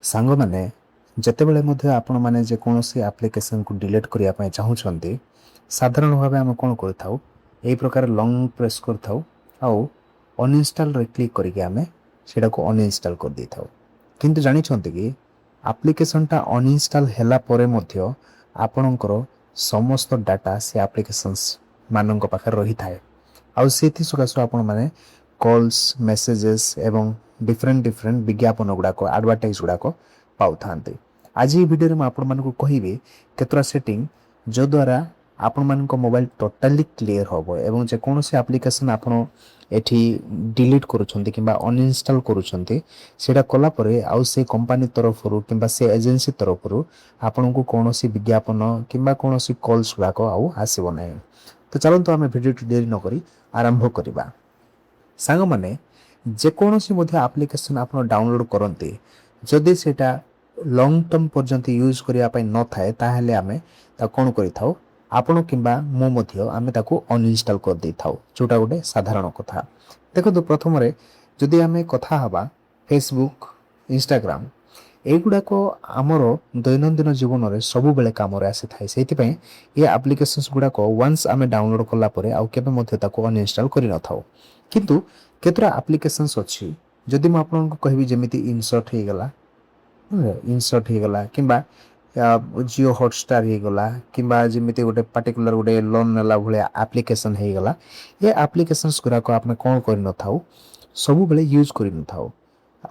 ସାଙ୍ଗମାନେ ଯେତେବେଳେ ମଧ୍ୟ ଆପଣମାନେ ଯେକୌଣସି ଆପ୍ଲିକେସନକୁ ଡିଲିଟ୍ କରିବା ପାଇଁ ଚାହୁଁଛନ୍ତି ସାଧାରଣ ଭାବେ ଆମେ କ'ଣ କରିଥାଉ ଏହି ପ୍ରକାର ଲଙ୍ଗ୍ ପ୍ରେସ୍ କରିଥାଉ ଆଉ ଅନଇନଷ୍ଟାଲରେ କ୍ଲିକ୍ କରିକି ଆମେ ସେଇଟାକୁ ଅନଇନଷ୍ଟାଲ କରିଦେଇଥାଉ। କିନ୍ତୁ ଜାଣିଛନ୍ତି କି ଆପ୍ଲିକେସନଟା ଅନଇନଷ୍ଟାଲ ହେଲା ପରେ ମଧ୍ୟ ଆପଣଙ୍କର ସମସ୍ତ ଡାଟା ସେ ଆପ୍ଲିକେସନ୍ସ ମାନଙ୍କ ପାଖରେ ରହିଥାଏ ଆଉ ସେଥି ସକାଶୁ ଆପଣମାନେ କଲ୍ସ ମେସେଜେସ୍ ଏବଂ ଡିଫରେଣ୍ଟ ବିଜ୍ଞାପନ ଗୁଡ଼ାକ ଆଡ଼ଭର୍ଟାଇଜ୍ ଗୁଡ଼ାକ ପାଉଥାନ୍ତି। ଆଜି ଏହି ଭିଡ଼ିଓରେ ମୁଁ ଆପଣମାନଙ୍କୁ କହିବି କେତେଟା ସେଟିଂ ଯଦ୍ୱାରା ଆପଣମାନଙ୍କ ମୋବାଇଲ ଟୋଟାଲି କ୍ଲିଅର ହେବ ଏବଂ ଯେକୌଣସି ଆପ୍ଲିକେସନ୍ ଆପଣ ଏଠି ଡିଲିଟ୍ କରୁଛନ୍ତି କିମ୍ବା ଅନଇନଷ୍ଟାଲ କରୁଛନ୍ତି ସେଇଟା କଲା ପରେ ଆଉ ସେ କମ୍ପାନୀ ତରଫରୁ କିମ୍ବା ସେ ଏଜେନ୍ସି ତରଫରୁ ଆପଣଙ୍କୁ କୌଣସି ବିଜ୍ଞାପନ କିମ୍ବା କୌଣସି କଲ୍ସ ଗୁଡ଼ାକ ଆଉ ଆସିବ ନାହିଁ। ତ ଚାଲନ୍ତୁ ଆମେ ଭିଡ଼ିଓଟି ଡେରି ନକରି ଆରମ୍ଭ କରିବା। ସାଙ୍ଗମାନେ ଯେକୌଣସି ମଧ୍ୟ ଆପ୍ଲିକେସନ୍ ଆପଣ ଡାଉନଲୋଡ଼ କରନ୍ତି ଯଦି ସେଇଟା ଲଙ୍ଗ୍ ଟର୍ମ ପର୍ଯ୍ୟନ୍ତ ୟୁଜ୍ କରିବା ପାଇଁ ନଥାଏ ତାହେଲେ ଆମେ ତାକୁ କ'ଣ କରିଥାଉ ଆପଣ କିମ୍ବା ମୁଁ ମଧ୍ୟ ଆମେ ତାକୁ ଅନଇନଷ୍ଟାଲ କରିଦେଇଥାଉ, ଯେଉଁଟା ଗୋଟେ ସାଧାରଣ କଥା। ଦେଖନ୍ତୁ ପ୍ରଥମରେ ଯଦି ଆମେ କଥା ହେବା ଫେସବୁକ୍ ଇନଷ୍ଟାଗ୍ରାମ ଏଗୁଡ଼ାକ ଆମର ଦୈନନ୍ଦିନ ଜୀବନରେ ସବୁବେଳେ କାମରେ ଆସିଥାଏ। ସେଇଥିପାଇଁ ଏ ଆପ୍ଲିକେସନ୍ସ ଗୁଡ଼ାକ ୱାନ୍ସ ଆମେ ଡାଉନଲୋଡ଼ କଲା ପରେ ଆଉ କେବେ ମଧ୍ୟ ତାକୁ ଅନଇନଷ୍ଟାଲ କରିନଥାଉ। କିନ୍ତୁ କେତେଟା ଆପ୍ଲିକେସନ୍ସ ଅଛି ଯଦି ମୁଁ ଆପଣଙ୍କୁ କହିବି ଯେମିତି ଇନସର୍ଟ ହେଇଗଲା କିମ୍ବା ଜିଓ ହଟଷ୍ଟାର ହେଇଗଲା କିମ୍ବା ଯେମିତି ଗୋଟେ ପାର୍ଟିକୁଲାର ଗୋଟେ ଲୋନ୍ ନେଲା ଭଳିଆ ଆପ୍ଲିକେସନ୍ ହେଇଗଲା ଏ ଆପ୍ଲିକେସନ୍ସ ଗୁଡ଼ାକ ଆମେ କ'ଣ କରିନଥାଉ ସବୁବେଳେ ୟୁଜ୍ କରିନଥାଉ।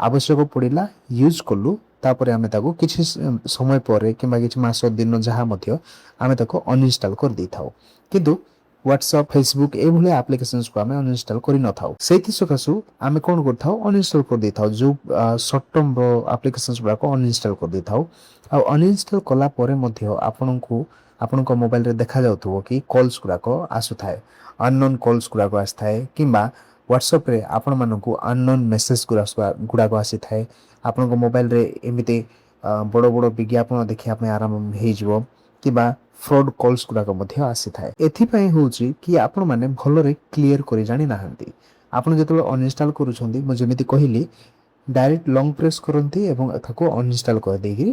ଆବଶ୍ୟକ ପଡ଼ିଲା ୟୁଜ୍ କଲୁ ତାପରେ ଆମେ ତାକୁ କିଛି ସମୟ ପରେ କିମ୍ବା କିଛି ମାସ ଦିନ ଯାହା ମଧ୍ୟ ଆମେ ତାକୁ ଅନଇନଷ୍ଟାଲ କରିଦେଇଥାଉ। କିନ୍ତୁ ହ୍ୱାଟ୍ସଆପ୍ ଫେସବୁକ୍ ଏଇଭଳିଆ ଆପ୍ଲିକେସନ୍ସକୁ ଆମେ ଅନଇନଷ୍ଟାଲ କରିନଥାଉ। ସେଇଥି ସକାଶୁ ଆମେ କ'ଣ କରିଥାଉ ଅନଇନଷ୍ଟାଲ କରିଦେଇଥାଉ। ଯେଉଁ ସର୍ଟ ଟର୍ମର ଆପ୍ଲିକେସନ୍ସ ଗୁଡ଼ାକ ଅନଇନଷ୍ଟାଲ କରିଦେଇଥାଉ ଆଉ ଅନଇନଷ୍ଟାଲ କଲା ପରେ ମଧ୍ୟ ଆପଣଙ୍କ ମୋବାଇଲରେ ଦେଖାଯାଉଥିବ କି କଲ୍ସ ଗୁଡ଼ାକ ଆସୁଥାଏ, ଅନନୋନ୍ କଲ୍ସ ଗୁଡ଼ାକ ଆସିଥାଏ କିମ୍ବା ହ୍ୱାଟ୍ସଆପ୍ରେ ଆପଣମାନଙ୍କୁ ଅନନୋନ୍ ମେସେଜ ଗୁଡ଼ାକ ଆସିଥାଏ। ଆପଣଙ୍କ ମୋବାଇଲରେ ଏମିତି ବଡ଼ ବଡ଼ ବିଜ୍ଞାପନ ଦେଖିବା ପାଇଁ ଆରମ୍ଭ ହେଇଯିବ କିମ୍ବା ଫ୍ରଡ୍ କଲ୍ସ ଗୁଡ଼ାକ ମଧ୍ୟ ଆସିଥାଏ। ଏଥିପାଇଁ ହେଉଛି କି ଆପଣମାନେ ଭଲରେ କ୍ଲିଅର କରି ଜାଣିନାହାନ୍ତି। ଆପଣ ଯେତେବେଳେ ଅନଇନଷ୍ଟାଲ କରୁଛନ୍ତି ମୁଁ ଯେମିତି କହିଲି ଡାଇରେକ୍ଟ ଲଙ୍ଗ୍ ପ୍ରେସ୍ କରନ୍ତି ଏବଂ ତାକୁ ଅନଇନଷ୍ଟାଲ କରିଦେଇକି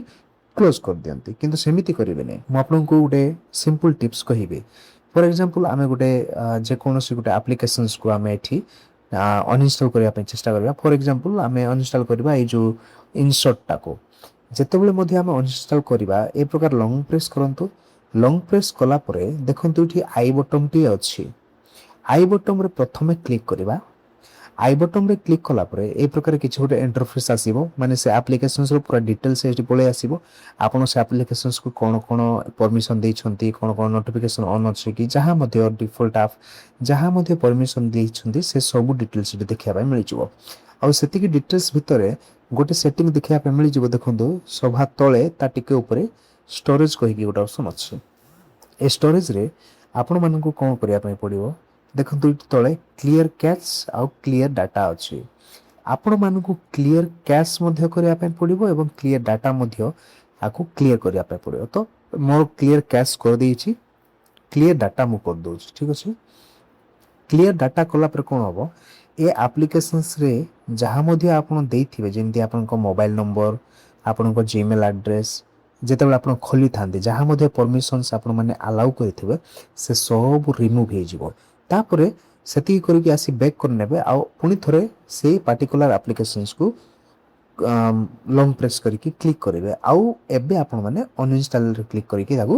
କ୍ଲୋଜ୍ କରିଦିଅନ୍ତି, କିନ୍ତୁ ସେମିତି କରିବେନି। ମୁଁ ଆପଣଙ୍କୁ ଗୋଟେ ସିମ୍ପଲ୍ ଟିପ୍ସ କହିବି। ଫର୍ ଏକ୍ଜାମ୍ପଲ୍ ଆମେ ଗୋଟେ ଯେକୌଣସି ଗୋଟେ ଆପ୍ଲିକେସନ୍ସକୁ ଆମେ ଏଠି ଅନଇନଷ୍ଟାଲ କରିବା ପାଇଁ ଚେଷ୍ଟା କରିବା। ଫର୍ ଏକ୍ଜାମ୍ପଲ୍ ଆମେ ଅନଇନଷ୍ଟାଲ କରିବା ଏଇ ଯେଉଁ ଇନସର୍ଟଟାକୁ ଯେତେବେଳେ ମଧ୍ୟ ଆମେ ଅନଇନଷ୍ଟାଲ କରିବା ଏ ପ୍ରକାର ଲଙ୍ଗ୍ ପ୍ରେସ୍ କରନ୍ତୁ। ଲଙ୍ଗ୍ ପ୍ରେସ୍ କଲା ପରେ ଦେଖନ୍ତୁ ଏଠି ଆଇ ବଟନ୍ଟିଏ ଅଛି। ଆଇ ବଟନ୍ରେ ପ୍ରଥମେ କ୍ଲିକ୍ କରିବା। ଆଇ ବଟନ୍ରେ କ୍ଲିକ୍ କଲା ପରେ ଏ ପ୍ରକାର କିଛି ଗୋଟେ ଇଣ୍ଟରଫେସ୍ ଆସିବ, ମାନେ ସେ ଆପ୍ଲିକେସନ୍ସର ପୁରା ଡିଟେଲ୍ସ ଏଠି ପଳେଇ ଆସିବ। ଆପଣ ସେ ଆପ୍ଲିକେସନ୍ସକୁ କ'ଣ ପରମିସନ୍ ଦେଇଛନ୍ତି, କ'ଣ ନୋଟିଫିକେସନ୍ ଅନ୍ ଅଛି କି ଯାହା ମଧ୍ୟ ଡିଫଲ୍ଟ ଆପ୍ ଯାହା ମଧ୍ୟ ପରମିସନ୍ ଦେଇଛନ୍ତି ସେ ସବୁ ଡିଟେଲ୍ସ ଏଠି ଦେଖିବା ପାଇଁ ମିଳିଯିବ। ଆଉ ସେତିକି ଡିଟେଲ୍ସ ଭିତରେ ଗୋଟେ ସେଟିଂ ଦେଖିବା ପାଇଁ ମିଳିଯିବ। ଦେଖନ୍ତୁ ସଭା ତଳେ ତା ଟିକେ ଉପରେ ଷ୍ଟୋରେଜ୍ କହିକି ଗୋଟେ ଅପସନ୍ ଅଛି। ଏ ଷ୍ଟୋରେଜରେ ଆପଣମାନଙ୍କୁ କ'ଣ କରିବା ପାଇଁ ପଡ଼ିବ ଦେଖନ୍ତୁ ଏଠି ତଳେ କ୍ଲିୟର କ୍ୟାଚ୍ ଆଉ କ୍ଲିୟର ଡାଟା ଅଛି। ଆପଣମାନଙ୍କୁ କ୍ଲିୟର କ୍ୟାଚ୍ ମଧ୍ୟ କରିବା ପାଇଁ ପଡ଼ିବ ଏବଂ କ୍ଲିୟର ଡାଟା ମଧ୍ୟ ଆକୁ କ୍ଲିୟର କରିବା ପାଇଁ ପଡ଼ିବ। ତ ମୋର କ୍ଲିୟର କ୍ୟାଚ୍ କରିଦେଇଛି, କ୍ଲିୟର ଡାଟା ମୁଁ କରିଦେଉଛି, ଠିକ୍ ଅଛି। କ୍ଲିୟର ଡାଟା କଲା ପରେ କ'ଣ ହେବ ଏ ଆପ୍ଲିକେସନ୍ସରେ ଯାହା ମଧ୍ୟ ଆପଣ ଦେଇଥିବେ ଯେମିତି ଆପଣଙ୍କ ମୋବାଇଲ ନମ୍ବର ଆପଣଙ୍କ ଜିମେଲ୍ ଆଡ୍ରେସ୍ ଯେତେବେଳେ ଆପଣ ଖୋଲିଥାନ୍ତି ଯାହା ମଧ୍ୟ ପରମିସନ୍ସ ଆପଣମାନେ ଆଲାଉ କରିଥିବେ ସେ ସବୁ ରିମୁଭ୍ ହେଇଯିବ। ତାପରେ ସେତିକି କରିକି ଆସି ବ୍ୟାକ୍ କରିନେବେ ଆଉ ପୁଣି ଥରେ ସେଇ ପାର୍ଟିକୁଲାର ଆପ୍ଲିକେସନ୍ସକୁ ଲଙ୍ଗ୍ ପ୍ରେସ୍ କରିକି କ୍ଲିକ୍ କରିବେ ଆଉ ଏବେ ଆପଣମାନେ ଅନଇନଷ୍ଟାଲରେ କ୍ଲିକ୍ କରିକି ତାକୁ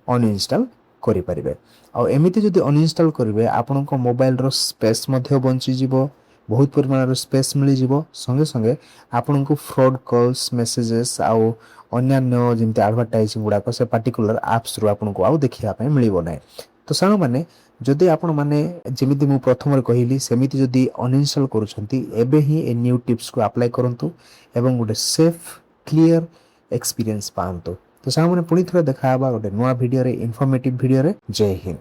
ଅନଇନଷ୍ଟାଲ କରିପାରିବେ। ଆଉ ଏମିତି ଯଦି ଅନଇନଷ୍ଟାଲ କରିବେ ଆପଣଙ୍କ ମୋବାଇଲର ସ୍ପେସ୍ ମଧ୍ୟ ବଞ୍ଚିଯିବ, ବହୁତ ପରିମାଣର ସ୍ପେସ୍ ମିଳିଯିବ। ସଙ୍ଗେ ସଙ୍ଗେ ଆପଣଙ୍କୁ ଫ୍ରଡ୍ କଲ୍ସ ମେସେଜେସ୍ ଆଉ ଅନ୍ୟାନ୍ୟ ଯେମିତି ଆଡ଼ଭର୍ଟାଇଜିଂ ଗୁଡ଼ାକ ସେ ପାର୍ଟିକୁଲାର ଆପ୍ସରୁ ଆପଣଙ୍କୁ ଆଉ ଦେଖିବା ପାଇଁ ମିଳିବ ନାହିଁ। ତ ସାଙ୍ଗମାନେ ଯଦି ଆପଣମାନେ ଯେମିତି ମୁଁ ପ୍ରଥମରେ କହିଲି ସେମିତି ଯଦି ଅନଇନଷ୍ଟାଲ କରୁଛନ୍ତି ଏବେ ହିଁ ଏ ନ୍ୟୁ ଟିପ୍ସକୁ ଆପ୍ଲାଏ କରନ୍ତୁ ଏବଂ ଗୋଟେ ସେଫ୍ କ୍ଲିୟର ଏକ୍ସପିରିଏନ୍ସ ପାଆନ୍ତୁ। ତ ସାଙ୍ଗମାନେ ପୁଣି ଥରେ ଦେଖା ହେବା ଗୋଟେ ନୂଆ ଭିଡ଼ିଓରେ, ଇନଫର୍ମେଟିଭ୍ ଭିଡ଼ିଓରେ। ଜୟ ହିନ୍ଦ।